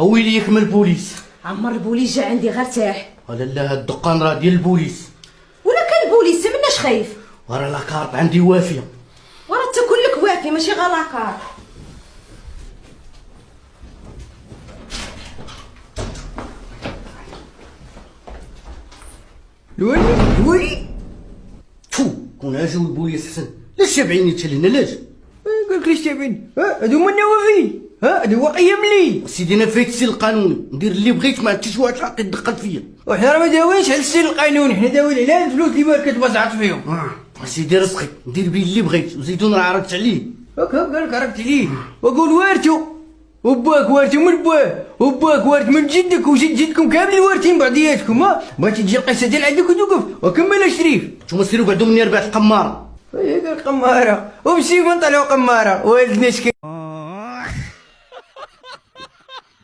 اويلي يكمل البوليس. عمر البوليس جا عندي غير ارتاح. ولا لا، هاد الدقان راه ديال البوليس. ولا كان البوليس مناش خايف. ورا لاكارت عندي وافيه. وراه تاكل لك وافي ماشي غير لاكار. الولي تفو كون اجيو البوليس حسن. لاش تابعيني تشلنا لاش؟ قالك ليش تابعني؟ هادو هما النوافي، هادو هو قيم لي. سيدي انا فايت السير القانوني، ندير اللي بغيت، ما عرفتش واحد الحق يدخل فيا. وحنا راه ما داوينش على السير القانوني، حنا داويين على الفلوس اللي بالك تبزعت فيهم. سيدي رزقي ندير بيه اللي بغيت، وزيدون راه عرفت عليه. هكا قالك عرفت عليه، وقول وارثو وباك وارثو من باه وباك وارث من جدك وجد جدكم كامل وارثين بعضياتكم. بغيتي تجي القصه ديال عندك وتوقف وكمل الشريف. نتوما سيروا بعدو مني ربعت القماره. قال قماره ومشي من طلعوا قماره والد نشكي.